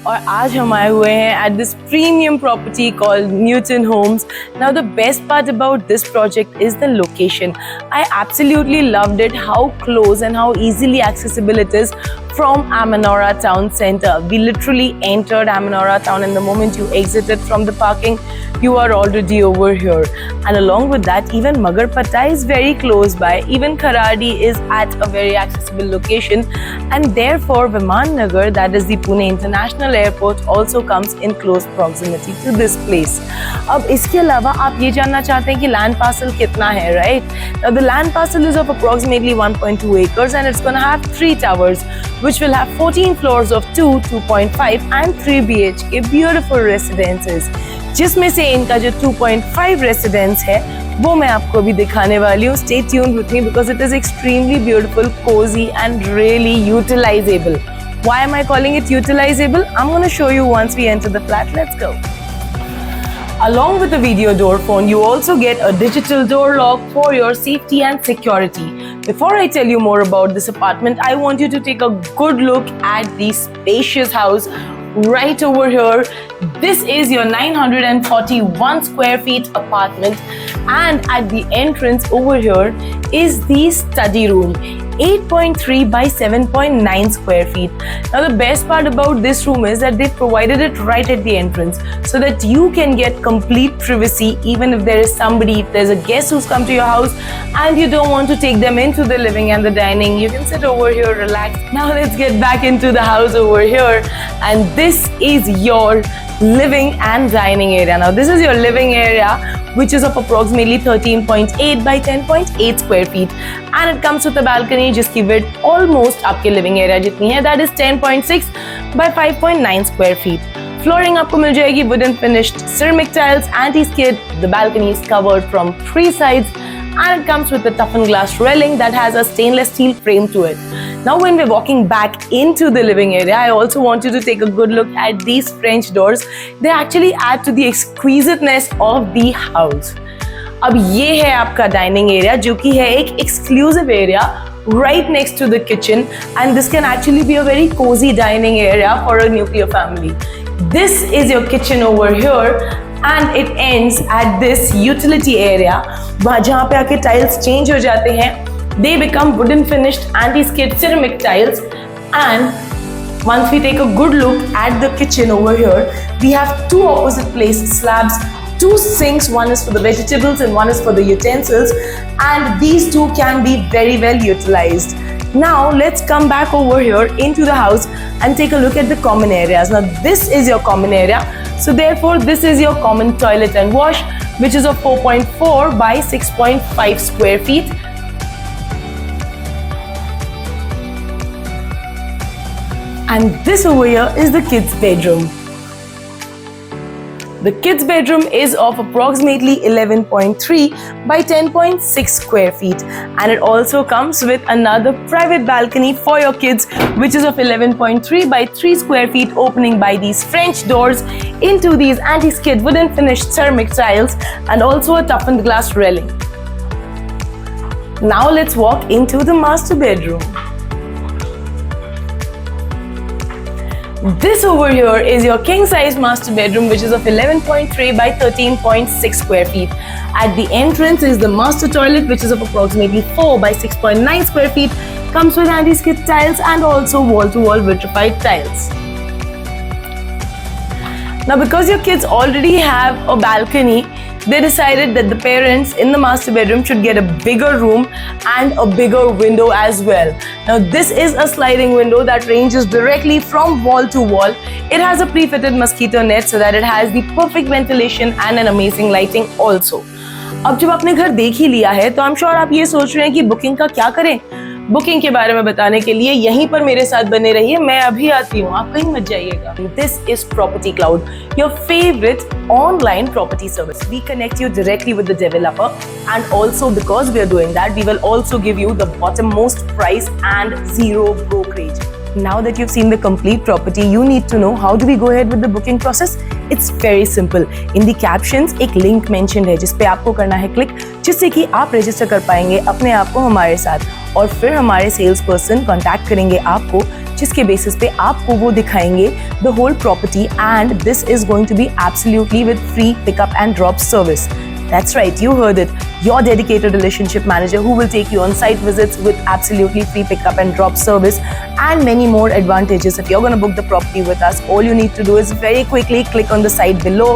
और आज हम आए हुए हैं at this premium property called Newton Homes. Now the best part about this project is the location. I absolutely loved it, how close and how easily accessible it is from Amanora town center. We literally entered Amanora town and the moment you exited from the parking, you are already over here. And along with that, even Magarpatta is very close by. Even Kharadi is at a very accessible location. And therefore, Viman Nagar, that is the Pune International Airport, also comes in close proximity to this place. अब इसके अलावा आप ये जानना चाहते हैं कि land parcel कितना है, right? Now the land parcel is of approximately 1.2 acres and it's going to have 3 towers, which will have 14 floors of 2, 2.5 and 3 BHK beautiful residences. जिसमें से इनका जो 2.5 रेसिडेंस है वो मैं आपको अभी दिखाने वाली हूँ. Stay tuned with me because it is extremely beautiful, cozy and really utilizable. Why am I calling it utilizable? I'm going to show you once we enter the flat. Let's go. Along with the video door phone, you also get a digital door lock for your safety and security. Before I tell you more about this apartment, I want you to take a good look at the spacious house right over here. This is your 941 square feet apartment, and at the entrance over here is the study room. 8.3 by 7.9 square feet. Now the best part about this room is that they've provided it right at the entrance so that you can get complete privacy even if there is somebody, if there's a guest who's come to your house and you don't want to take them into the living and the dining, you can sit over here, relax. Now let's get back into the house over here, and this is your living and dining area. Now this is your living area, which is of approximately 13.8 by 10.8 square feet, and it comes with a balcony जिसकी width almost आपके living area जितनी है, that is 10.6 by 5.9 square feet. Flooring आपको मिल जाएगी wooden finished ceramic tiles, anti-skid. The balcony is covered from 3 sides and it comes with a toughened glass railing that has a stainless steel frame to it. Now when we're walking back into the living area, I also want you to take a good look at these French doors. They actually add to the exquisiteness of the house. अब ये है आपका dining area जो कि है एक exclusive area right next to the kitchen, and this can actually be a very cozy dining area for a nuclear family. This is your kitchen over here and it ends at this utility area जहाँ पे आके tiles change हो जाते हैं. They become wooden finished anti-skid ceramic tiles, and once we take a good look at the kitchen over here, we have 2 opposite place slabs, 2 sinks, one is for the vegetables and one is for the utensils, and these 2 can be very well utilized. Now let's come back over here into the house and take a look at the common areas. Now this is your common area, so therefore this is your common toilet and wash, which is of 4.4 by 6.5 square feet. And this over here is the kids' bedroom. The kids' bedroom is of approximately 11.3 by 10.6 square feet, and it also comes with another private balcony for your kids, which is of 11.3 by 3 square feet, opening by these French doors into these anti-skid wooden finished ceramic tiles and also a toughened glass railing. Now let's walk into the master bedroom. This over here is your king-size master bedroom, which is of 11.3 by 13.6 square feet. At the entrance is the master toilet, which is of approximately 4 by 6.9 square feet. Comes with anti-skid tiles and also wall-to-wall vitrified tiles. Now because your kids already have a balcony, they decided that the parents in the master bedroom should get a bigger room and a bigger window as well. Now this is a sliding window that ranges directly from wall to wall. It has a pre-fitted mosquito net so that it has the perfect ventilation and an amazing lighting also. अब जब आपने घर देख ही लिया है तो I am sure आप ये सोच रहे हैं कि बुकिंग का क्या करें. बुकिंग के बारे में बताने के लिए यहीं पर मेरे साथ बने रहिए, मैं अभी आती हूँ, आप कहीं मत जाइएगा. This is Property Cloud, your favorite online property service. We connect you directly with the developer, and also because we are doing that, we will also give you the bottommost price and zero brokerage. Now that you've seen the complete property, you need to know how do we go ahead with the booking process? It's very simple. In the captions एक link mentioned है जिस पे आपको करना है click, जिससे कि आप रजिस्टर कर पाएंगे अपने आप को हमारे साथ, और फिर हमारे सेल्स पर्सन कॉन्टैक्ट करेंगे आपको जिसके बेसिस पे आपको वो दिखाएंगे the whole property, and this is going to be absolutely with free pickup and drop service. That's right, you heard it. Your dedicated relationship manager who will take you on site visits with absolutely free pickup and drop service and many more advantages. If you're going to book the property with us, all you need to do is very quickly click on the site below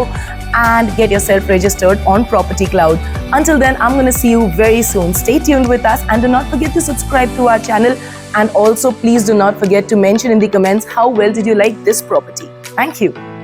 and get yourself registered on Property Cloud. Until then, I'm going to see you very soon. Stay tuned with us and do not forget to subscribe to our channel. And also, please do not forget to mention in the comments how well did you like this property. Thank you.